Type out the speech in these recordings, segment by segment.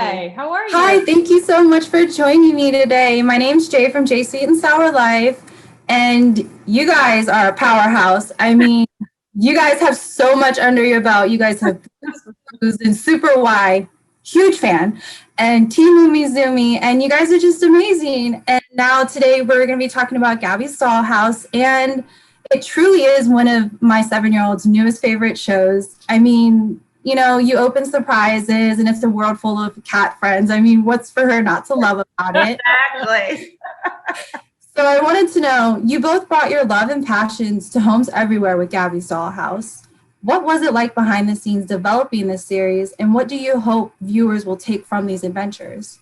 Hi, how are you? Hi, thank you so much for joining me today. My name's Jay from J Sweet and Sour Life, and you guys are a powerhouse. I mean, you guys have so much under your belt. You guys have Blues and Super Y, huge fan, and Team Umizoomi, and you guys are just amazing. And now today we're going to be talking about Gabby's Dollhouse, and it truly is one of my 7-year-old's newest favorite shows. I mean, you know, you open surprises and it's a world full of cat friends. I mean, what's for her not to love about it? Exactly. So I wanted to know, you both brought your love and passions to homes everywhere with Gabby's Dollhouse. What was it like behind the scenes developing this series, and what do you hope viewers will take from these adventures?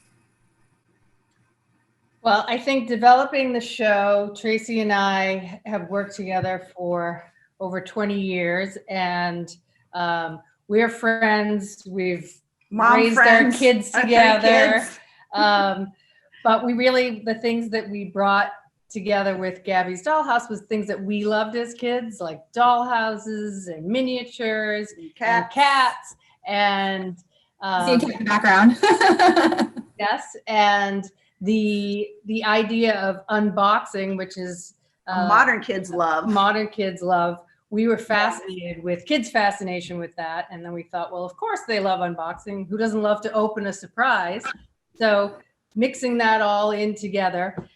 Well, I think developing the show, Traci and I have worked together for over 20 years, and we're friends. We've raised our kids together. But we really, the things that we brought together with Gabby's Dollhouse was things that we loved as kids, like dollhouses and miniatures and cats and See in the background. yes, and the idea of unboxing, which is modern kids love. We were fascinated with kids' fascination with that. And then we thought, well, of course they love unboxing. Who doesn't love to open a surprise? So mixing that all in together,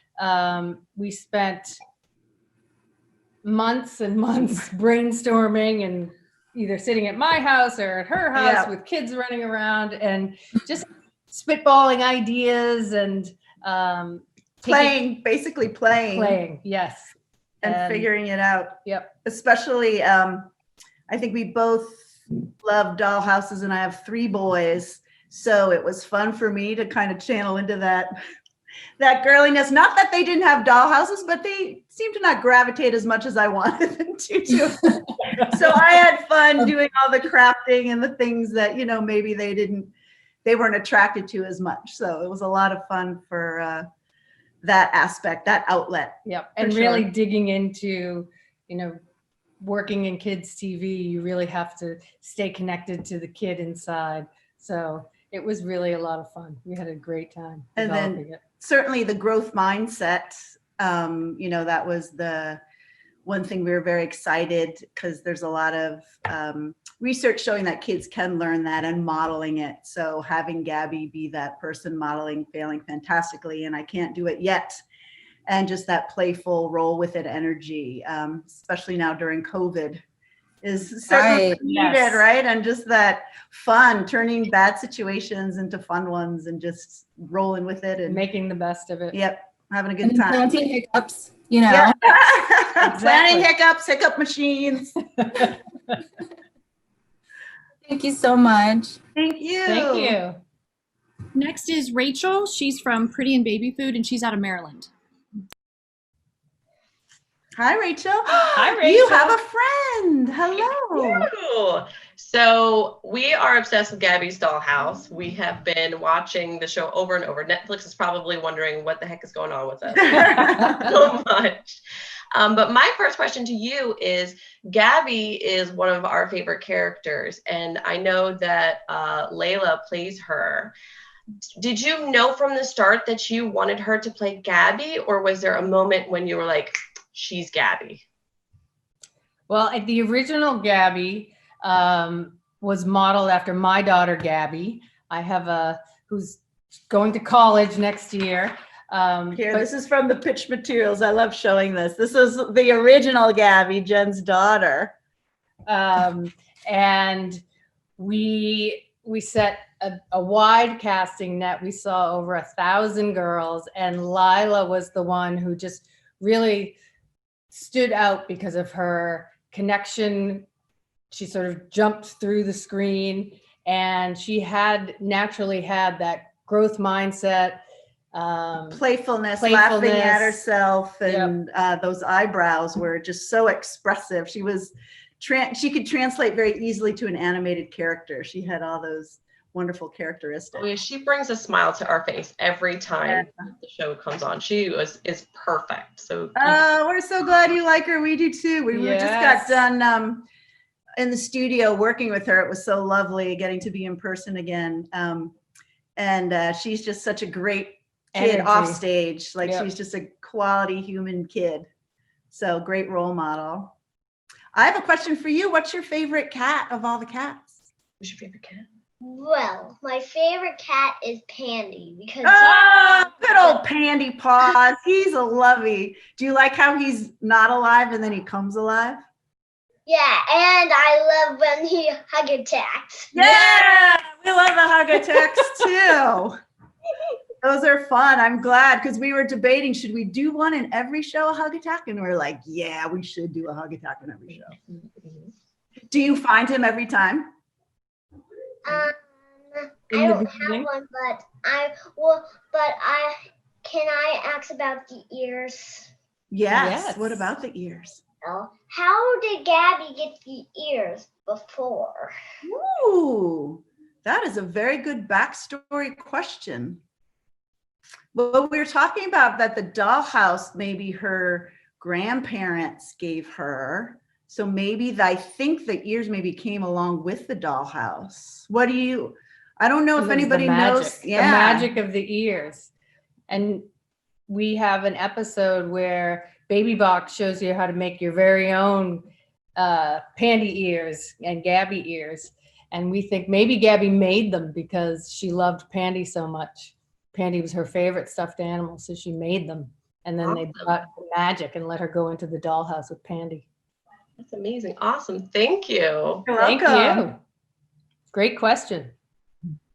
we spent months and months brainstorming and either sitting at my house or at her house with kids running around and just spitballing ideas and basically playing. Yes. And figuring it out. Yep. Especially, I think we both love dollhouses, and I have 3 boys. So it was fun for me to kind of channel into that girliness. Not that they didn't have dollhouses, but they seemed to not gravitate as much as I wanted them to. So I had fun doing all the crafting and the things that, you know, maybe they weren't attracted to as much. So it was a lot of fun for that aspect, that outlet. Yep. And really digging into, you know, working in kids TV, you really have to stay connected to the kid inside. So it was really a lot of fun. We had a great time developing it. Certainly the growth mindset, you know, that was the one thing we were very excited, because there's a lot of research showing that kids can learn that and modeling it. So having Gabby be that person modeling, failing fantastically, and I can't do it yet. And just that playful roll with it energy, especially now during COVID, is certainly needed, right? And just that fun, turning bad situations into fun ones and just rolling with it and making the best of it. Yep. Having a good time. Planting hiccups, you know. Yeah. Planning hiccups, hiccup machines. Thank you so much. Thank you. Thank you. Next is Rachel. She's from Pretty and Baby Food, and she's out of Maryland. Hi, Rachel. Hi, Rachel. You have a friend. Hello. So we are obsessed with Gabby's Dollhouse. We have been watching the show over and over. Netflix is probably wondering what the heck is going on with us so much. But my first question to you is, Gabby is one of our favorite characters, and I know that Layla plays her. Did you know from the start that you wanted her to play Gabby, or was there a moment when you were like, she's Gabby? Well, the original Gabby was modeled after my daughter, Gabby. I have who's going to college next year. This is from the pitch materials. I love showing this. This is the original Gabby, Jen's daughter. And we set a wide casting net. We saw over 1,000 girls, and Lila was the one who just really stood out because of her connection. She sort of jumped through the screen, and she naturally had that growth mindset, playfulness, laughing at herself, and those eyebrows were just so expressive. She was she could translate very easily to an animated character. She had all those wonderful characteristics. Oh, yeah, she brings a smile to our face every time the show comes on. She is perfect. So we're so glad you like her. We do too. We just got done in the studio working with her. It was so lovely getting to be in person again. And she's just such a great kid Energy. off stage. Like Yep. she's just a quality human kid. So great role model. I have a question for you. What's your favorite cat of all the cats? Who's your favorite cat? Well, my favorite cat is Pandy because Oh, good old Pandy Paws. He's a lovey. Do you like how he's not alive and then he comes alive? yeah, and I love when he hug attacks. Yeah, we love the hug attacks too. Those are fun. I'm glad because we were debating, should we do one in every show, a hug attack? And we're like, yeah, we should do a hug attack in every show. Do you find him every time? I In the don't have beginning? one, but can I ask about the ears? Yes. What about the ears? Oh, how did Gabby get the ears before? Ooh, that is a very good backstory question. Well, we were talking about that the dollhouse, maybe her grandparents gave her. So maybe I think the ears maybe came along with the dollhouse. What do you, I don't know if anybody knows. The magic of the ears. And we have an episode where Baby Box shows you how to make your very own Pandy ears and Gabby ears. And we think maybe Gabby made them because she loved Pandy so much. Pandy was her favorite stuffed animal, so she made them. And then they brought the magic and let her go into the dollhouse with Pandy. That's amazing. Awesome. Thank you. You're Thank welcome. you. Great question.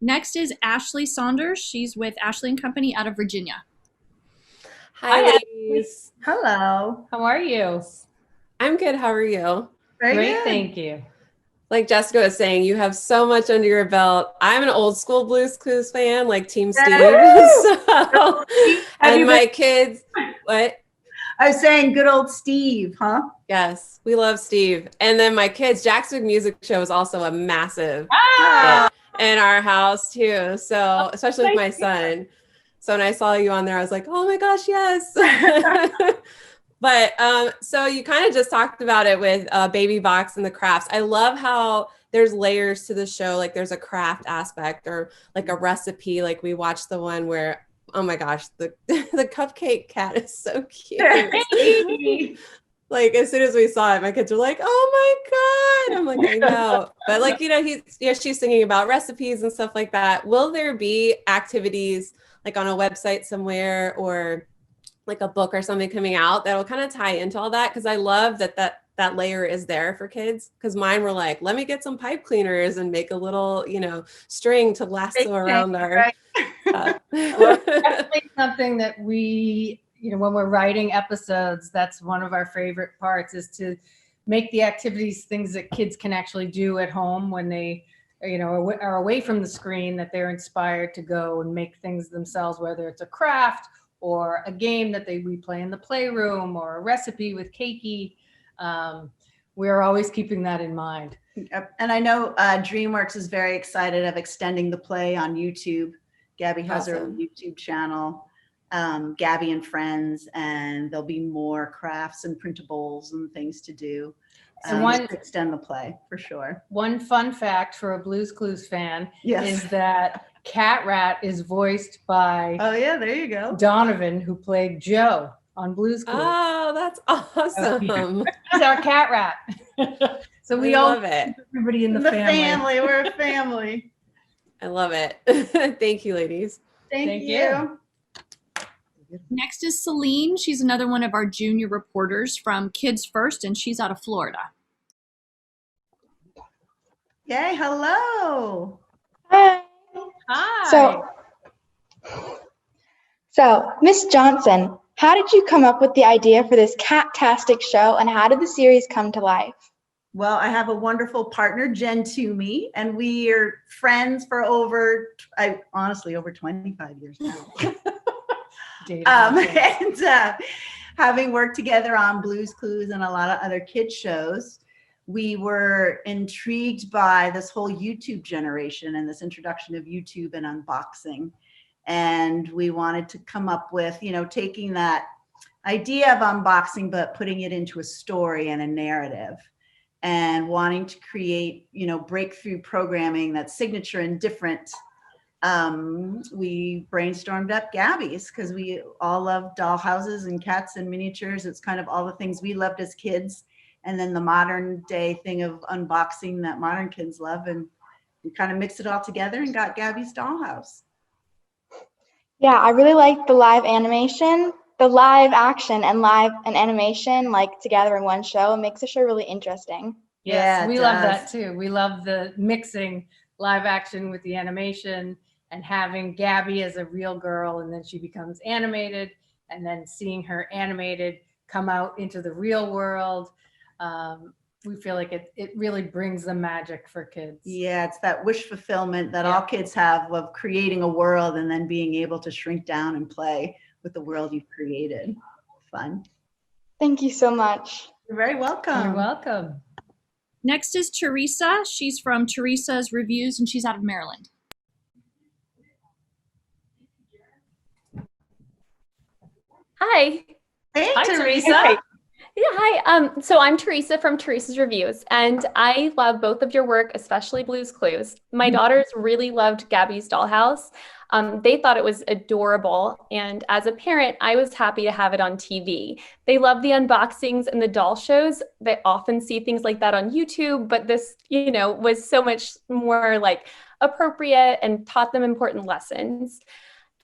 Next is Ashley Saunders. She's with Ashley and Company out of Virginia. Hi, Hi, ladies. Hello. How are you? I'm good. How are you? Very Great, good. thank you. Like Jessica was saying, you have so much under your belt. I'm an old school Blues Clues fan, like Team Steve. So, and my kids, what? I was saying good old Steve, huh? Yes, we love Steve. And then my kids, Jack's Big Music Show is also a massive Ah, hit in our house too. So, especially with my son. So when I saw you on there, I was like, oh my gosh, yes. But so you kind of just talked about it with Baby Box and the crafts. I love how there's layers to the show. Like there's a craft aspect or like a recipe. Like we watched the one where, oh my gosh, the cupcake cat is so cute. Like as soon as we saw it, my kids were like, oh my God. I'm like, I know. But like, you know, she's singing about recipes and stuff like that. Will there be activities like on a website somewhere or like a book or something coming out that'll kind of tie into all that? Because I love that layer is there for kids. Because mine were like, let me get some pipe cleaners and make a little, you know, string to lasso around our. Well, definitely something that we, you know, when we're writing episodes, that's one of our favorite parts is to make the activities things that kids can actually do at home when they, you know, are away from the screen, that they're inspired to go and make things themselves, whether it's a craft or a game that we play in the playroom or a recipe with Keiki. We're always keeping that in mind. Yep. And I know DreamWorks is very excited of extending the play on YouTube. Gabby has her Awesome. YouTube channel, Gabby and Friends, and there'll be more crafts and printables and things to do. So one- to extend the play for sure. One fun fact for a Blues Clues fan Yes. is that Cat Rat is voiced by Oh yeah, there you go. Donovan, who played Joe on Blues Clues. Oh, that's awesome. He's our cat rat. So we I all love it. everybody in the family. We're a family. I love it. Thank you, ladies. Thank you. you. Next is Celine. She's another one of our junior reporters from Kids First, and she's out of Florida. Yay, hello. Hi. Hi. So, Miss Johnson, how did you come up with the idea for this cat-tastic show, and how did the series come to life? Well, I have a wonderful partner, Jen Twomey, and we are friends for over 25 years now. And having worked together on Blues Clues and a lot of other kids shows, we were intrigued by this whole YouTube generation and this introduction of YouTube and unboxing. And we wanted to come up with, you know, taking that idea of unboxing, but putting it into a story and a narrative, and wanting to create, you know, breakthrough programming that's signature and different we brainstormed up Gabby's because we all love dollhouses and cats and miniatures. It's kind of all the things we loved as kids. And then the modern day thing of unboxing that modern kids love. And we kind of mixed it all together and got Gabby's Dollhouse. Yeah, I really like the live animation, the live action and live and animation like together in one show. It makes the show really interesting. Yes, Yeah, we it love does. that too. We love the mixing live action with the animation and having Gabby as a real girl, and then she becomes animated, and then seeing her animated come out into the real world. We feel like it really brings the magic for kids. Yeah, it's that wish fulfillment that Yeah. all kids have of creating a world and then being able to shrink down and play with the world you've created. Fun. Thank you so much. You're very welcome. You're welcome. Next is Teresa. She's from Teresa's Reviews, and she's out of Maryland. Hi. Hey, Hi, Teresa. Teresa. Yeah, hi. So I'm Teresa from Teresa's Reviews, and I love both of your work, especially Blue's Clues. My daughters really loved Gabby's Dollhouse. They thought it was adorable, and as a parent, I was happy to have it on TV. They love the unboxings and the doll shows. They often see things like that on YouTube, but this, was so much more like appropriate and taught them important lessons.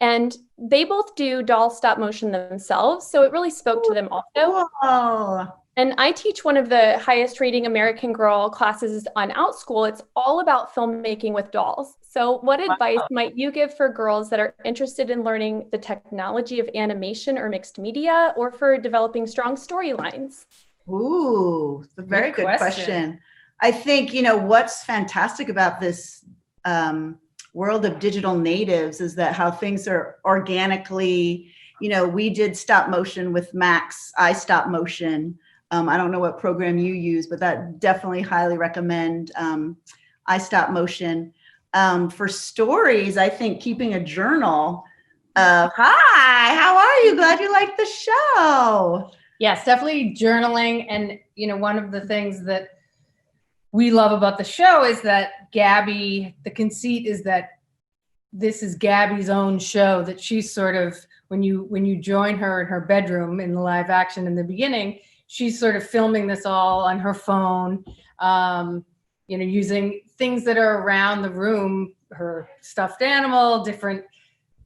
And they both do doll stop motion themselves, so it really spoke to them also. Whoa. And I teach one of the highest rating American Girl classes on OutSchool. It's all about filmmaking with dolls. So what advice might you give for girls that are interested in learning the technology of animation or mixed media, or for developing strong storylines? Ooh, it's a very Good good question. question. I think, what's fantastic about this world of digital natives is that how things are organically, we did stop motion with Max, I stop motion. I don't know what program you use, but that definitely highly recommend I stop motion. For stories, I think keeping a journal of, hi, how are you? Glad you like the show. Yes, definitely journaling. And, one of the things that we love about the show is that Gabby, the conceit is that this is Gabby's own show, that she's sort of, when you join her in her bedroom in the live action in the beginning, she's sort of filming this all on her phone, using things that are around the room, her stuffed animal,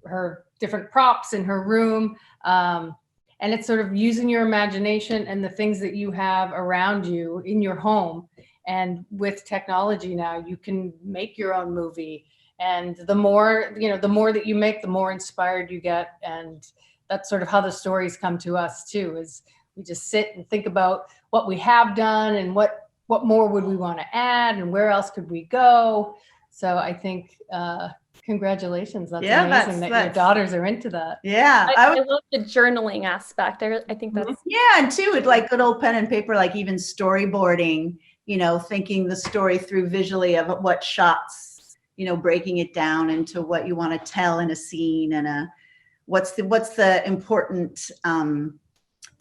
her different props in her room. And it's sort of using your imagination and the things that you have around you in your home. And with technology now, you can make your own movie. And the more that you make, the more inspired you get. And that's sort of how the stories come to us too, is we just sit and think about what we have done and what more would we want to add and where else could we go. So I think, congratulations. That's amazing that your daughters are into that. Yeah. I love the journaling aspect. I think that's. Yeah. And too, with like good old pen and paper, like even storyboarding, thinking the story through visually of what shots, breaking it down into what you want to tell in a scene and what's the important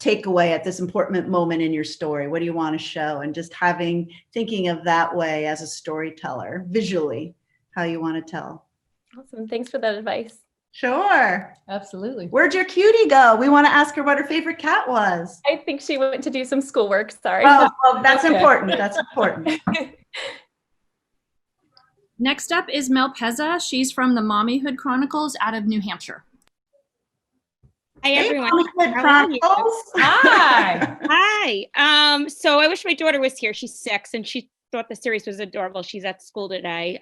takeaway at this important moment in your story. What do you want to show? And just thinking of that way as a storyteller, visually, how you want to tell. Awesome. Thanks for that advice. Sure. Absolutely. Where'd your cutie go? We want to ask her what her favorite cat was. I think she went to do some schoolwork. Sorry. Oh, well, that's Okay. important. That's important. Next up is Melpeza. She's from the Mommyhood Chronicles out of New Hampshire. Hi, everyone. Good How are you? Chronicles. Hi. Hi. So I wish my daughter was here. She's 6 and she thought the series was adorable. She's at school today.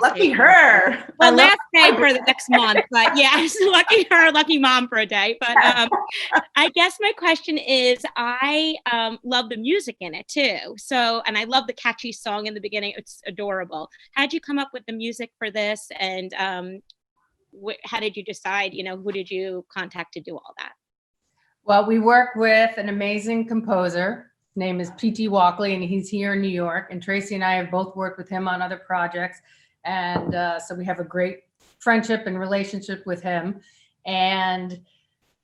Lucky day. her. Well, last day for the next month, but yeah, lucky her, lucky mom for a day. But I guess my question is, I love the music in it too. So, and I love the catchy song in the beginning. It's adorable. How'd you come up with the music for this? And how did you decide, who did you contact to do all that? Well, we work with an amazing composer. His name is P.T. Walkley, and he's here in New York. And Traci and I have both worked with him on other projects. And so we have a great friendship and relationship with him. And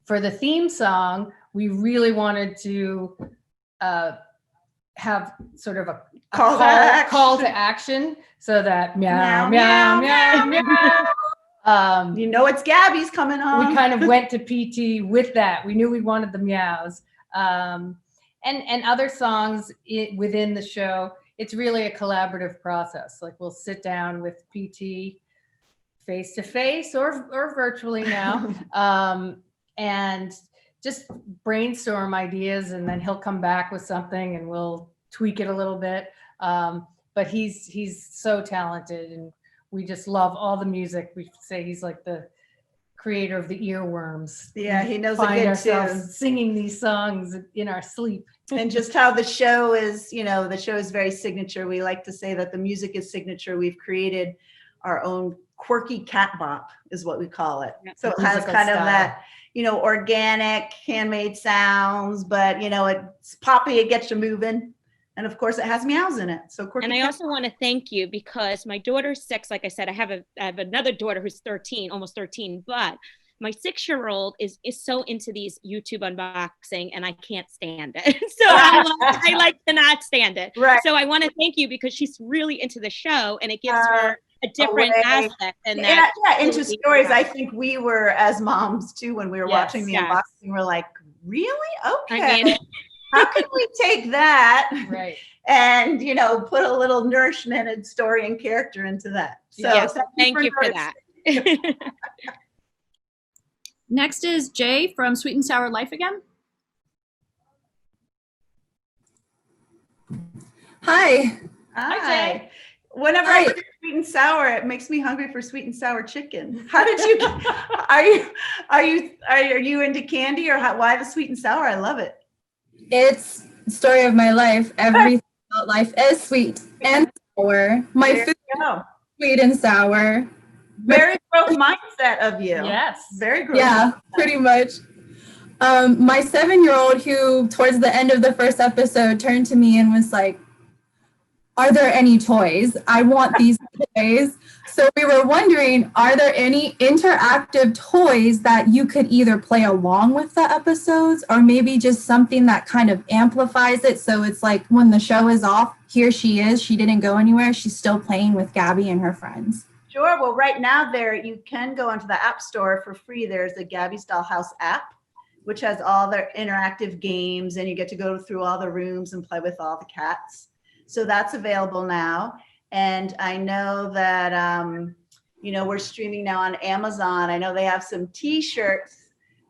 for the theme song, we really wanted to have sort of a call to action so that meow, meow, meow, meow, You know, it's Gabby's coming on. We kind of went to PT with that. We knew we wanted the meows. And other songs within the show, it's really a collaborative process. Like we'll sit down with PT face to face or virtually now, and just brainstorm ideas, and then he'll come back with something and we'll tweak it a little bit. But he's so talented, and we just love all the music. We say he's like the creator of the earworms. Yeah, he knows Find a good ourselves tune. singing these songs in our sleep. And just how the show is, you know, the show is very signature. We like to say that the music is signature. We've created our own quirky cat bop is what we call it. So it has Musical kind of style. that, you know, organic handmade sounds, but you know, it's poppy, it gets you moving. And of course it has meows in it. So quirky. And I cat also want to thank you because my daughter's 6. Like I said, I have another daughter who's 13, almost 13, but my 6-year-old is so into these YouTube unboxing and I can't stand it. So I like to not stand it. Right. So I want to thank you because she's really into the show and it gives her a different way. aspect. And yeah, that into stories. I think we were as moms too when we were Yes, watching the yes. unboxing. We're like, really? Okay. I mean, How can we take that Right. and, you know, put a little nourishment and story and character into that? So yes, thank you for noticing. that. Next is Jay from Sweet and Sour Life again. Hi. Hi. Whenever I hear sweet and sour, it makes me hungry for sweet and sour chicken. How did you? Are you into candy or why the sweet and sour? I love it. It's the story of my life. Everything about life is sweet and sour. My There food you go. is sweet and sour. Very growth mindset of you. Yes. Very growth. Yeah, pretty much. My 7-year-old, who towards the end of the first episode turned to me and was like, "Are there any toys? I want these toys." So we were wondering, are there any interactive toys that you could either play along with the episodes or maybe just something that kind of amplifies it? So it's like when the show is off, here she is. She didn't go anywhere. She's still playing with Gabby and her friends. Sure. Well, right now you can go into the App Store for free. There's the Gabby's Dollhouse app, which has all their interactive games, and you get to go through all the rooms and play with all the cats. So that's available now. And I know that, you know, we're streaming now on Amazon. I know they have some T-shirts,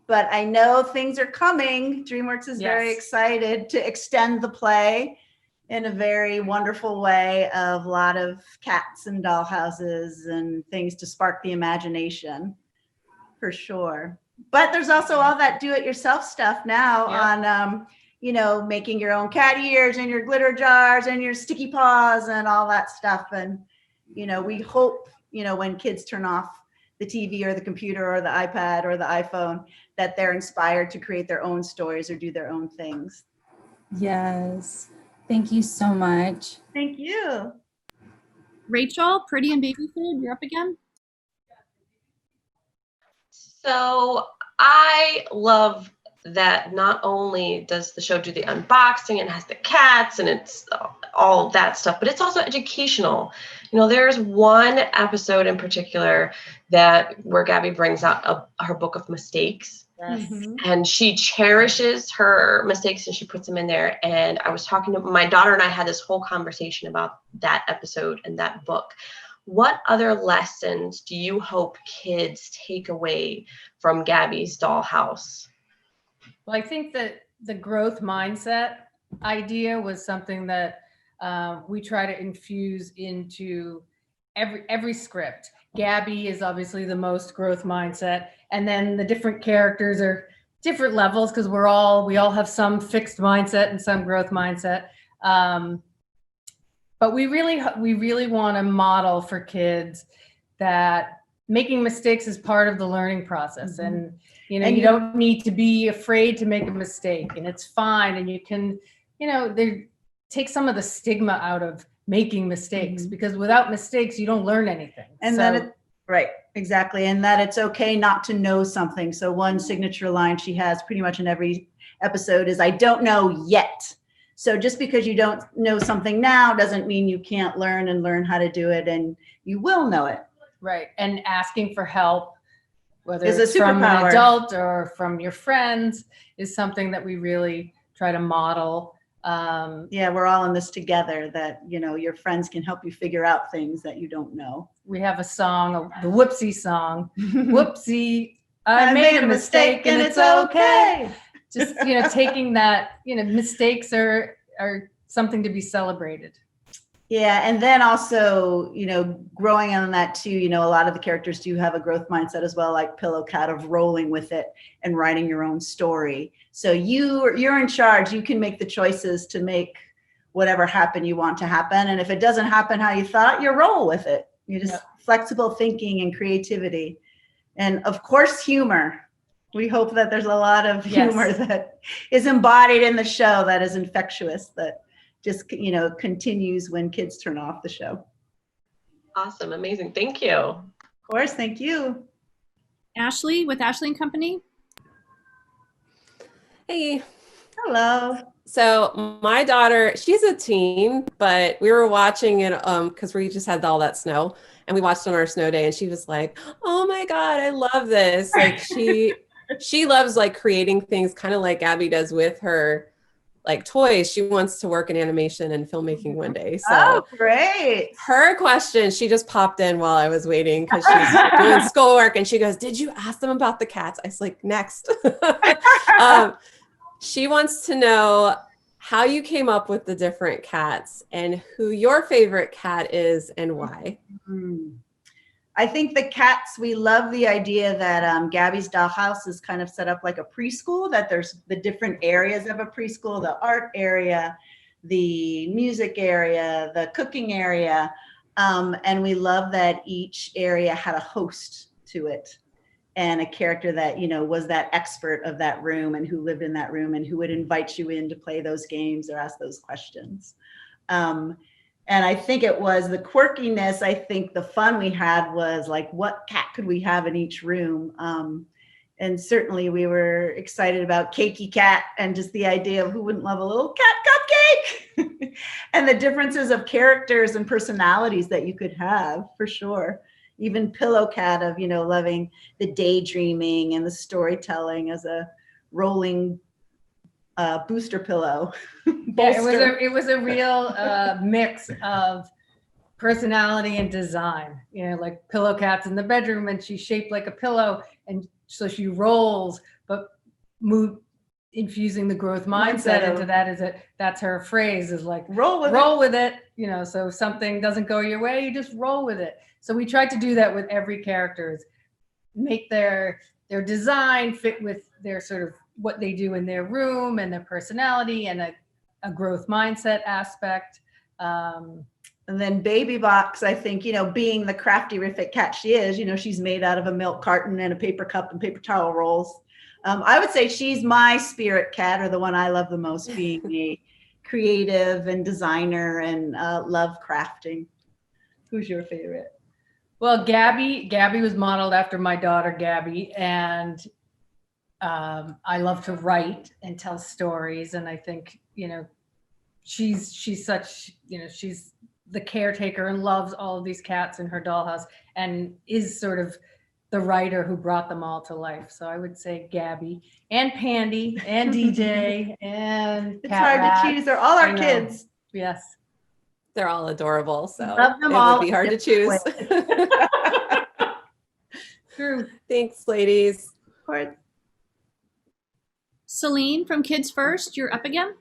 but I know things are coming. DreamWorks is very excited to extend the play in a very wonderful way of a lot of cats and dollhouses and things to spark the imagination, for sure. But there's also all that do-it-yourself stuff now on, you know, making your own cat ears and your glitter jars and your sticky paws and all that stuff. And, you know, we hope, you know, when kids turn off the TV or the computer or the iPad or the iPhone, that they're inspired to create their own stories or do their own things. Yes. Thank you so much. Thank you. Rachel, Pretty and Baby Food, you're up again. So I love that not only does the show do the unboxing and has the cats and it's all that stuff, but it's also educational. You know, there's one episode in particular where Gabby brings out her book of mistakes. Yes. And she cherishes her mistakes and she puts them in there. And I was talking to my daughter and I had this whole conversation about that episode and that book. What other lessons do you hope kids take away from Gabby's Dollhouse? Well, I think that the growth mindset idea was something that we try to infuse into every script. Gabby is obviously the most growth mindset, and then the different characters are different levels because we all have some fixed mindset and some growth mindset. But we really want to model for kids that making mistakes is part of the learning process, and you know, you don't need to be afraid to make a mistake, and it's fine, and you can, you know, take some of the stigma out of making mistakes because without mistakes you don't learn anything. And then right, exactly. And that it's okay not to know something. So one signature line she has pretty much in every episode is, "I don't know yet." So just because you don't know something now doesn't mean you can't learn how to do it, and you will know it. Right. And asking for help, whether Is a it's from an superpower. adult or from your friends, is something that we really try to model. Yeah, we're all in this together, that, you know, your friends can help you figure out things that you don't know. We have a song, the Whoopsie song. Whoopsie, I made a mistake and it's okay. Just, you know, taking that, you know, mistakes are something to be celebrated. Yeah, and then also, you know, growing on that too, you know, a lot of the characters do have a growth mindset as well, like Pillow Cat, of rolling with it and writing your own story. So you're in charge. You can make the choices to make whatever happen you want to happen. And if it doesn't happen how you thought, you roll with it. You just flexible thinking and creativity. And of course, humor. We hope that there's a lot of humor that is embodied in the show, that is infectious, that just, you know, continues when kids turn off the show. Awesome. Amazing. Thank you. Of course. Thank you. Ashley with Ashley and Company. Hey. Hello. So my daughter, she's a teen, but we were watching it because we just had all that snow, and we watched on our snow day, and she was like, "Oh my God, I love this!" Like she loves like creating things, kind of like Gabby does with her like toys. She wants to work in animation and filmmaking one day. So oh, great. Her question, she just popped in while I was waiting because she's doing schoolwork, and she goes, "Did you ask them about the cats?" I was like, "Next." She wants to know how you came up with the different cats and who your favorite cat is and why. I think the cats, we love the idea that Gabby's Dollhouse is kind of set up like a preschool, that there's the different areas of a preschool, the art area, the music area, the cooking area. And we love that each area had a host to it, and a character that, you know, was that expert of that room and who lived in that room and who would invite you in to play those games or ask those questions. And I think it was the quirkiness. I think the fun we had was like, what cat could we have in each room? And certainly we were excited about Cakey Cat, and just the idea of who wouldn't love a little cat cupcake and the differences of characters and personalities that you could have, for sure. Even Pillow Cat, of, you know, loving the daydreaming and the storytelling as a rolling booster pillow. Yeah, it was a real mix of personality and design. You know, like Pillow Cat's in the bedroom and she's shaped like a pillow, and so she rolls, but infusing the growth mindset into that that's her phrase, is like roll with it. You know, so if something doesn't go your way, you just roll with it. So we tried to do that with every character, make their design fit with their sort of what they do in their room and their personality, and a growth mindset aspect. And then Baby Box, I think, you know, being the crafty-rific cat she is, you know, she's made out of a milk carton and a paper cup and paper towel rolls. I would say she's my spirit cat, or the one I love the most, being a creative and designer and love crafting. Who's your favorite? Well, Gabby was modeled after my daughter, Gabby, and I love to write and tell stories. And I think, you know, she's such, you know, she's the caretaker and loves all of these cats in her dollhouse, and is sort of the writer who brought them all to life. So I would say Gabby and Pandy and DJ and it's hard to choose. They're all our kids. Yes. They're all adorable, so love them it all. would be hard to choose. True. Thanks, ladies. Of course. Celine from Kids First, you're up again.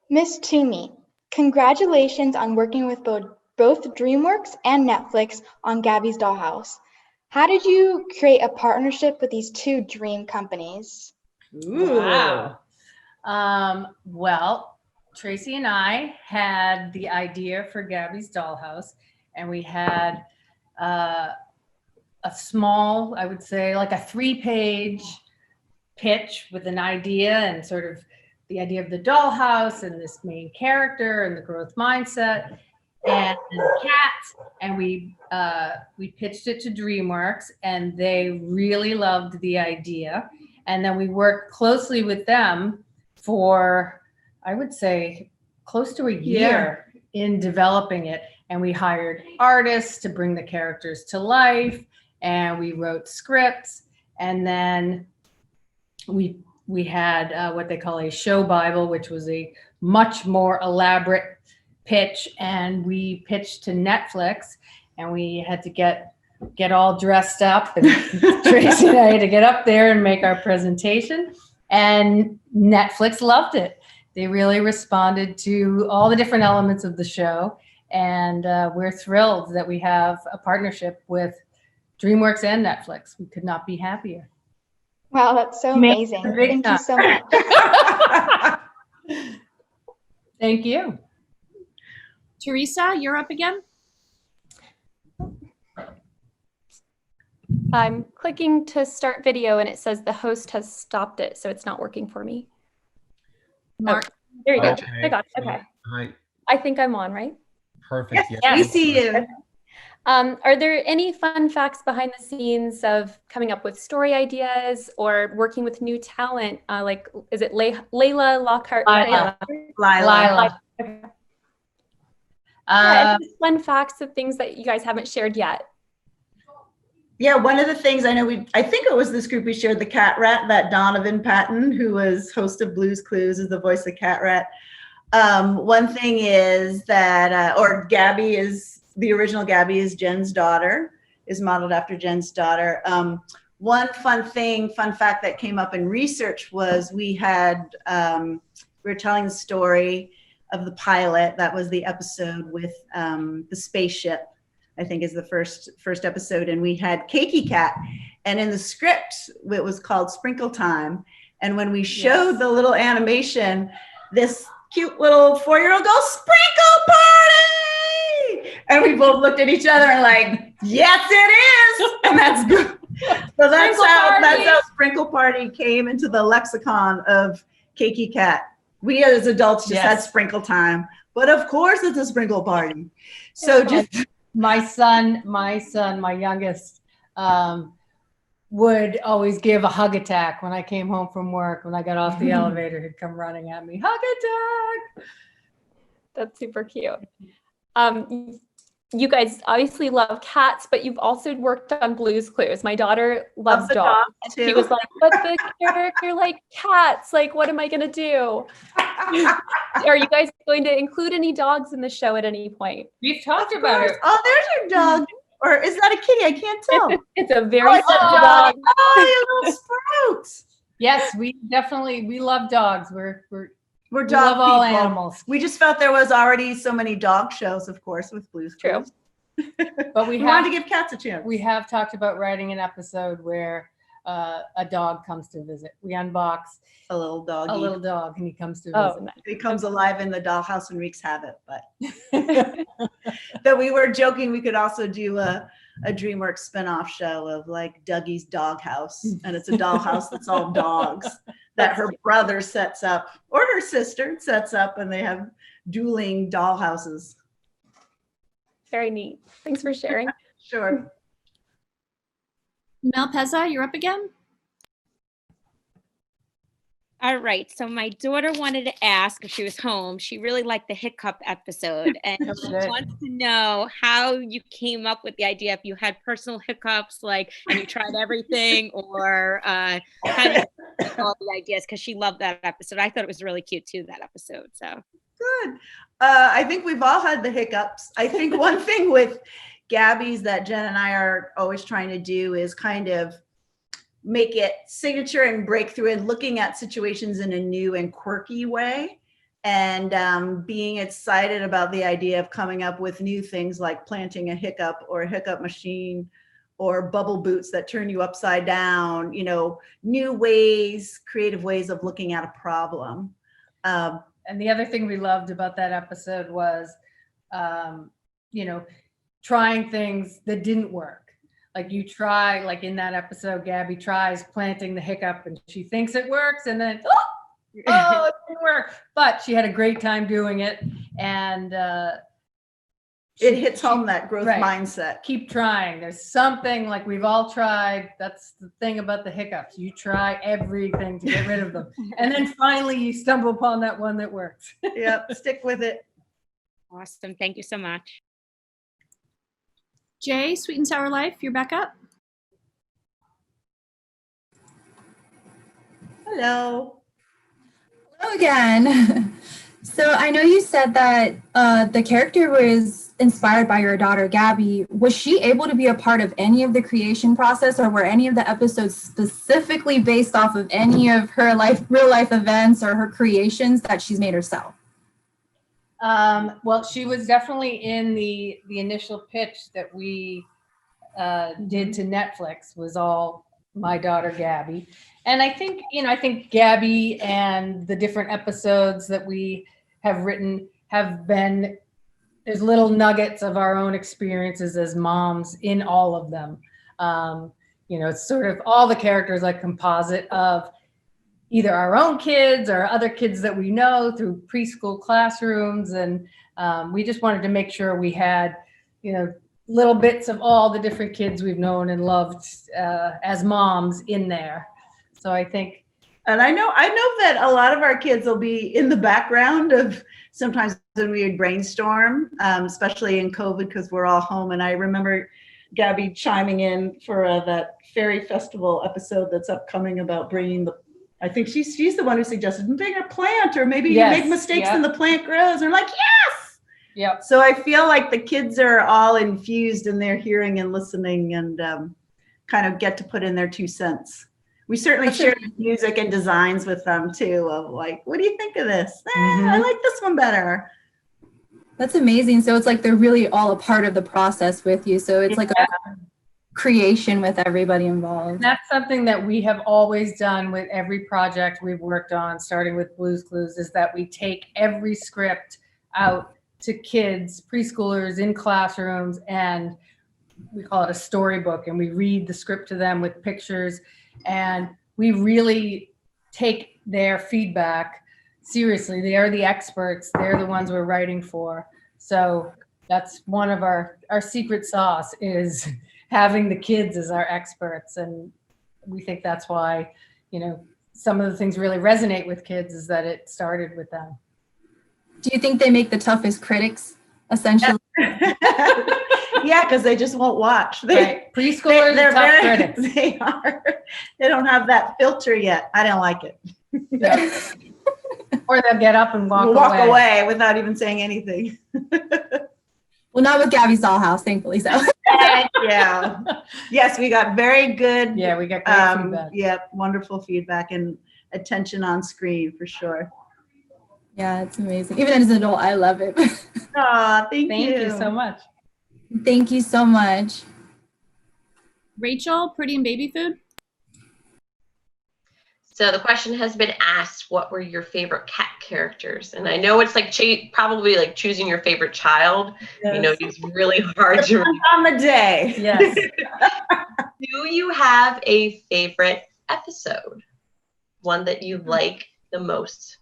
Miss Twomey, congratulations on working with both DreamWorks and Netflix on Gabby's Dollhouse. How did you create a partnership with these two dream companies? Ooh. Wow. Well, Traci and I had the idea for Gabby's Dollhouse, and we had a small, I would say like a 3-page pitch with an idea, and sort of the idea of the dollhouse and this main character and the growth mindset and the cats. And we pitched it to DreamWorks, and they really loved the idea. And then we worked closely with them for, I would say, close to a year in developing it. And we hired artists to bring the characters to life, and we wrote scripts, and then we had what they call a show Bible, which was a much more elaborate pitch, and we pitched to Netflix, and we had to get all dressed up, and Traci and I had to get up there and make our presentation, and Netflix loved it. They really responded to all the different elements of the show, and we're thrilled that we have a partnership with DreamWorks and Netflix. We could not be happier. Wow, that's so amazing. Thank you so much. Thank you. Teresa, you're up again. I'm clicking to start video and it says the host has stopped it, so it's not working for me. Mark. Oh, there you go. Okay. I got it. Okay. Hi. I think I'm on, right? Perfect. Yes, we see you. Are there any fun facts behind the scenes of coming up with story ideas or working with new talent? Like, is it Layla Lockhart? Lila. Okay. Any fun facts of things that you guys haven't shared yet? Yeah, one of the things I know I think it was this group we shared, the Cat Rat, that Donovan Patton, who was host of Blue's Clues, is the voice of Cat Rat. One thing is that, or Gabby is, the original Gabby is Jen's daughter, is modeled after Jen's daughter. One fun fact that came up in research was we were telling the story of the pilot. That was the episode with the spaceship, I think is the first episode. And we had Cakey Cat. And in the script, it was called Sprinkle Time. And when we showed the little animation, this cute little 4-year-old goes, "Sprinkle Party!" And we both looked at each other and like, yes, it is. And that's good. So that's how Sprinkle Party came into the lexicon of Cakey Cat. We as adults just had Sprinkle Time, but of course it's a sprinkle party. So just my youngest, would always give a hug attack when I came home from work. When I got off the elevator, he'd come running at me, hug attack. That's super cute. You guys obviously love cats, but you've also worked on Blue's Clues. My daughter loves dogs. Too. She was like, but the character like cats, like what am I gonna do? Are you guys going to include any dogs in the show at any point? We've talked about it. Oh, there's your dog. Or is that a kitty? I can't tell. It's a very simple dog. Oh, you little sprout. Yes, we love dogs. We're dog love all people. animals. We just felt there was already so many dog shows, of course, with Blue's Clues. But we wanted to give cats a chance. We have talked about writing an episode where a dog comes to visit. We unbox a little dog, and he comes to visit. Nice. He comes alive in the dollhouse and wreaks havoc. But but we were joking we could also do a DreamWorks spinoff show of like Dougie's Doghouse, and it's a dollhouse that's all dogs that her brother sets up or her sister sets up, and they have dueling dollhouses. Very neat. Thanks for sharing. Sure. Mel Pezza, you're up again. All right. So my daughter wanted to ask if she was home. She really liked the hiccup episode, and she wants to know how you came up with the idea. If you had personal hiccups, like, and you tried everything, or how did you get all the ideas? Because she loved that episode. I thought it was really cute too, that episode. So good. I think we've all had the hiccups. I think one thing with Gabby's that Jen and I are always trying to do is kind of make it signature and breakthrough and looking at situations in a new and quirky way, and being excited about the idea of coming up with new things like planting a hiccup or a hiccup machine or bubble boots that turn you upside down, new ways, creative ways of looking at a problem. And the other thing we loved about that episode was, trying things that didn't work. Like you try, like in that episode, Gabby tries planting the hiccup and she thinks it works, and then, it didn't work. But she had a great time doing it. And it hits home that growth mindset. Keep trying. There's something like we've all tried. That's the thing about the hiccups. You try everything to get rid of them. And then finally you stumble upon that one that works. Yep, stick with it. Awesome. Thank you so much. Jay, Sweet and Sour Life, you're back up. Hello. Hello again. So I know you said that the character was inspired by your daughter, Gabby. Was she able to be a part of any of the creation process, or were any of the episodes specifically based off of any of her real life events or her creations that she's made herself? Well, she was definitely in the initial pitch that we did to Netflix, was all my daughter Gabby. And I think Gabby and the different episodes that we have written have been, there's little nuggets of our own experiences as moms in all of them. It's sort of all the characters like composite of either our own kids or other kids that we know through preschool classrooms. And we just wanted to make sure we had, little bits of all the different kids we've known and loved as moms in there. So I think. And I know that a lot of our kids will be in the background of sometimes when we would brainstorm, especially in COVID, because we're all home. And I remember Gabby chiming in for that Fairy Festival episode that's upcoming about bringing I think she's the one who suggested bring a plant, or maybe you make mistakes and the plant grows. And we're like, yes. Yeah. So I feel like the kids are all infused in their hearing and listening, and kind of get to put in their 2 cents. We certainly share music and designs with them too, of like, what do you think of this? I like this one better. That's amazing. So it's like they're really all a part of the process with you. So it's like a creation with everybody involved. That's something that we have always done with every project we've worked on, starting with Blue's Clues, is that we take every script out to kids, preschoolers in classrooms, and we call it a storybook, and we read the script to them with pictures, and we really take their feedback seriously. They are the experts. They're the ones we're writing for. So that's one of our secret sauce, is having the kids as our experts. And we think that's why, some of the things really resonate with kids, is that it started with them. Do you think they make the toughest critics, essentially? Yeah, because they just won't watch. Preschoolers are tough critics. They are. They don't have that filter yet. I don't like it. Yeah. Or they'll get up and walk away without even saying anything. Well, not with Gabby's Dollhouse, thankfully. So. Yeah. Yes, we got very good. Yeah, we got great feedback. Yep, wonderful feedback and attention on screen for sure. Yeah, it's amazing. Even as an adult, I love it. Oh, thank you. Thank you so much. Thank you so much. Rachel, Pretty and Baby Food. So the question has been asked, what were your favorite cat characters? And I know it's like probably like choosing your favorite child. Yes. It's really hard to on the day. Yes. Do you have a favorite episode? One that you like the most?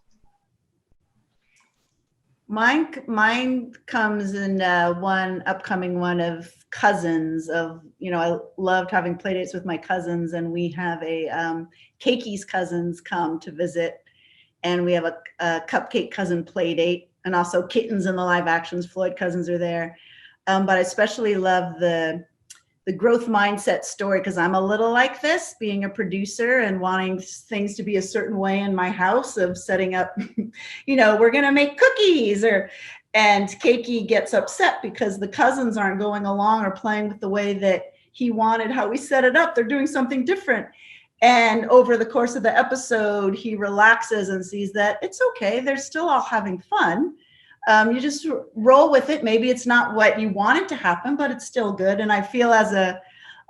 Mine comes in one upcoming one of cousins of, I loved having play dates with my cousins, and we have a Keki's cousins come to visit, and we have a cupcake cousin play date, and also kittens in the live actions. Floyd cousins are there. But I especially love the growth mindset story, because I'm a little like this, being a producer and wanting things to be a certain way in my house, of setting up, we're going to make cookies, and Keiki gets upset because the cousins aren't going along or playing with the way that he wanted, how we set it up. They're doing something different. And over the course of the episode, he relaxes and sees that it's okay. They're still all having fun. You just roll with it. Maybe it's not what you want it to happen, but it's still good. And I feel as an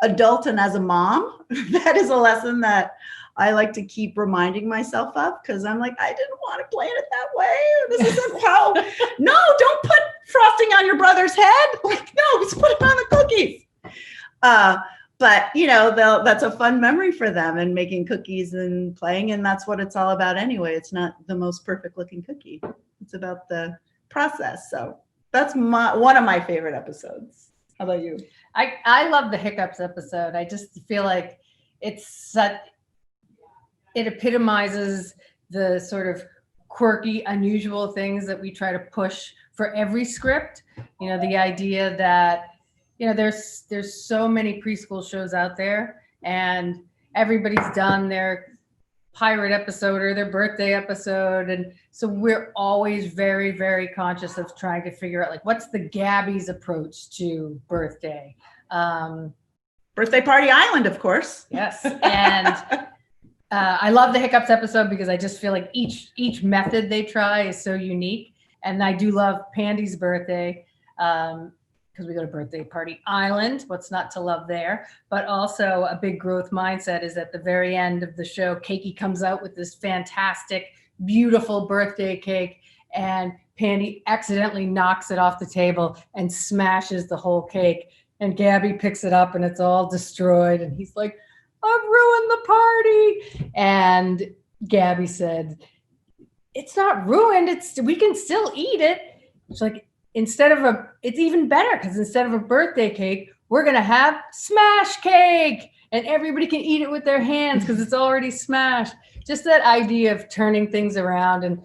adult and as a mom, that is a lesson that I like to keep reminding myself of, because I'm like, I didn't want to plan it that way. This isn't how. No, don't put frosting on your brother's head. Like, no, just put it on the cookies. But that's a fun memory for them, and making cookies and playing, and that's what it's all about anyway. It's not the most perfect looking cookie. It's about the process. So that's one of my favorite episodes. How about you? I love the hiccups episode. I just feel like it epitomizes the sort of quirky, unusual things that we try to push for every script. You know, the idea that, you know, there's so many preschool shows out there, and everybody's done their pirate episode or their birthday episode. And so we're always very, very conscious of trying to figure out, like, what's the Gabby's approach to birthday? Birthday Party Island, of course. Yes. And I love the Hiccups episode because I just feel like each method they try is so unique. And I do love Pandy's birthday because we go to Birthday Party Island. What's not to love there? But also a big growth mindset is at the very end of the show, Cakey comes out with this fantastic, beautiful birthday cake, and Pandy accidentally knocks it off the table and smashes the whole cake. And Gabby picks it up and it's all destroyed. And he's like, I've ruined the party. And Gabby said, it's not ruined. We can still eat it. It's like, it's even better because instead of a birthday cake, we're going to have smash cake and everybody can eat it with their hands because it's already smashed. Just that idea of turning things around. And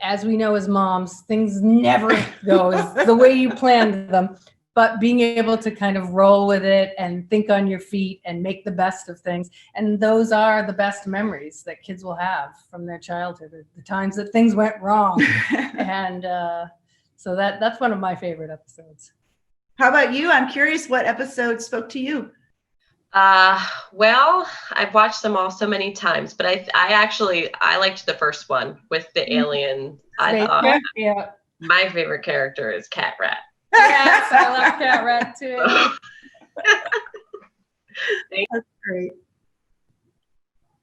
as we know as moms, things never go the way you planned them. But being able to kind of roll with it and think on your feet and make the best of things. And those are the best memories that kids will have from their childhood, the times that things went wrong. And so that's one of my favorite episodes. How about you? I'm curious what episode spoke to you. Well, I've watched them all so many times, but I liked the first one with the alien. I thought my favorite character is Cat Rat. Yes, I love Cat Rat too. That's great.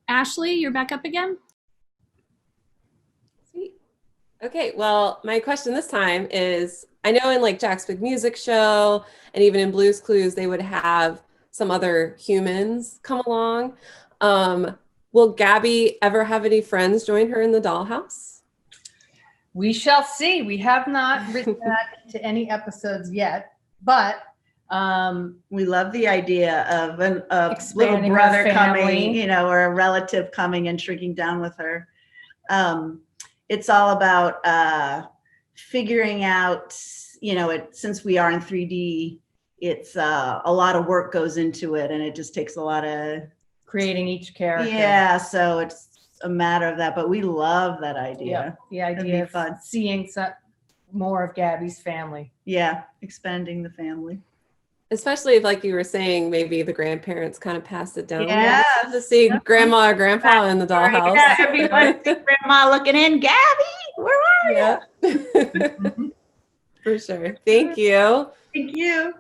Ashley, you're back up again. Sweet. Okay, well, my question this time is, I know in like Jack's Big Music Show and even in Blue's Clues, they would have some other humans come along. Will Gabby ever have any friends join her in the dollhouse? We shall see. We have not written that into any episodes yet, but we love the idea of a little expanding brother our family. coming, you know, or a relative coming and shrinking down with her. It's all about figuring out, you know, since we are in 3D, it's a lot of work goes into it, and it just takes a lot of creating each character. Yeah, so it's a matter of that, but we love that idea. Yeah, the idea of seeing more of Gabby's family. Yeah, expanding the family. Especially if, like you were saying, maybe the grandparents kind of passed it down. Yeah, to see grandma or grandpa in the dollhouse. Yeah, everyone, grandma looking in. Gabby, where are you? For sure. Thank you. Thank you.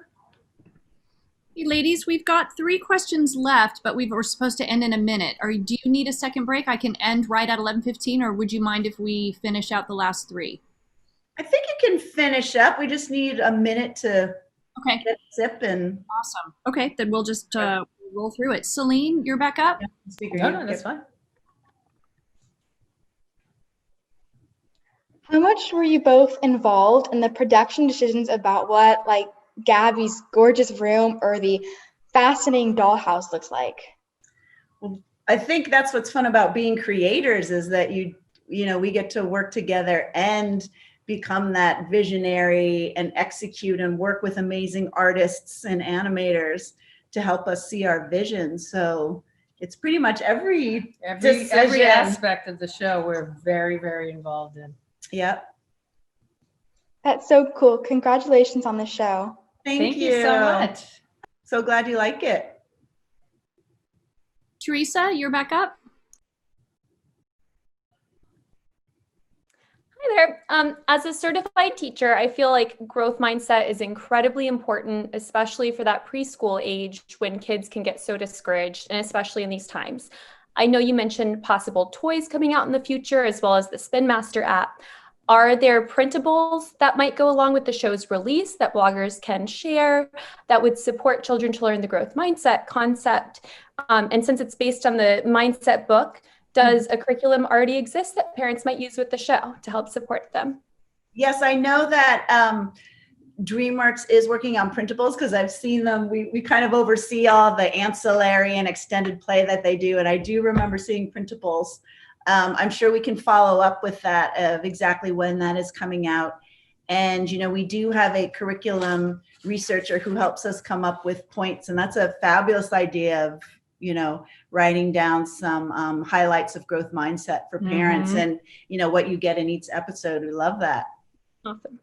Hey, ladies, we've got 3 questions left, but we're supposed to end in a minute. Do you need a second break? I can end right at 11:15, or would you mind if we finish out the last 3? I think you can finish up. We just need a minute to get a sip and. Awesome. Okay, then we'll just roll through it. Celine, you're back up? Yeah, no, that's fine. How much were you both involved in the production decisions about what, like, Gabby's gorgeous room or the fascinating dollhouse looks like? Well, I think that's what's fun about being creators is that you know, we get to work together and become that visionary and execute and work with amazing artists and animators to help us see our vision. So it's pretty much every aspect of the show we're very, very involved in. Yep. That's so cool. Congratulations on the show. Thank you so much. So glad you like it. Teresa, you're back up. Hi there. As a certified teacher, I feel like growth mindset is incredibly important, especially for that preschool age when kids can get so discouraged, and especially in these times. I know you mentioned possible toys coming out in the future, as well as the Spin Master app. Are there printables that might go along with the show's release that bloggers can share that would support children to learn the growth mindset concept? And since it's based on the mindset book, does a curriculum already exist that parents might use with the show to help support them? Yes, I know that DreamWorks is working on printables because I've seen them. We kind of oversee all the ancillary and extended play that they do. And I do remember seeing printables. I'm sure we can follow up with that of exactly when that is coming out. And, you know, we do have a curriculum researcher who helps us come up with points. And that's a fabulous idea of, you know, writing down some highlights of growth mindset for parents and, you know, what you get in each episode. We love that. Awesome.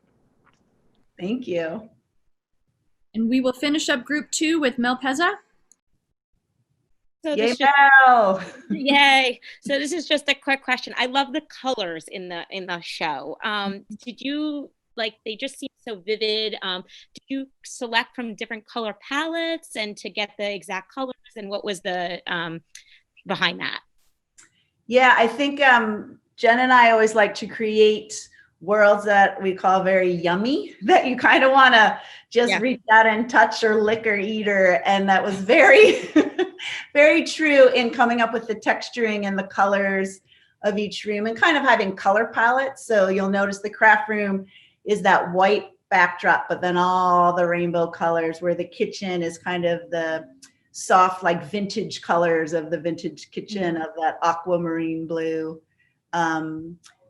Thank you. And we will finish up group 2 with Mel Pezza. So Yay, this just, Mel! yay! So this is just a quick question. I love the colors in the show. Did you like? They just seem so vivid. Did you select from different color palettes and to get the exact colors? And what was the behind that? Yeah, I think Jen and I always like to create worlds that we call very yummy, that you kind of want to just reach out and touch or lick or eat, and that was very, very true in coming up with the texturing and the colors of each room and kind of having color palettes. So you'll notice the craft room is that white backdrop, but then all the rainbow colors, where the kitchen is kind of the soft, like vintage colors of the vintage kitchen of that aquamarine blue.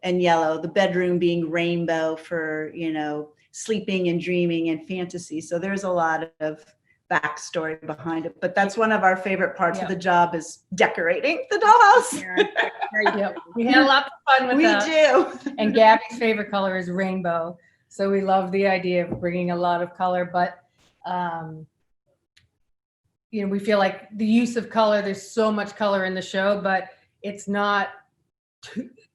And yellow, the bedroom being rainbow for, you know, sleeping and dreaming and fantasy. So there's a lot of backstory behind it, but that's one of our favorite parts of the job is decorating the dollhouse. We had a lot of fun with that. We do. And Gabby's favorite color is rainbow. So we love the idea of bringing a lot of color, but you know, we feel like the use of color, there's so much color in the show, but it's not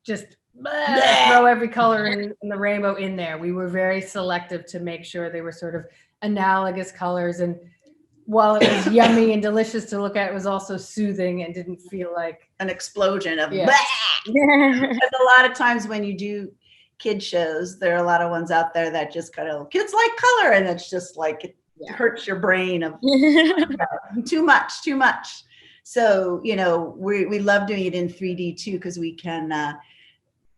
just throw every color in the rainbow in there. We were very selective to make sure they were sort of analogous colors. And while it was yummy and delicious to look at, it was also soothing and didn't feel like an explosion of because a lot of times when you do kid shows, there are a lot of ones out there that just kind of kids like color, and it's just like it hurts your brain of too much. So, you know, we love doing it in 3D too, because we can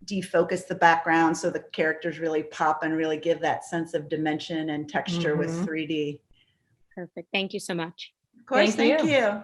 defocus the background so the characters really pop and really give that sense of dimension and texture with 3D. Perfect. Thank you so much. Of course, thank you.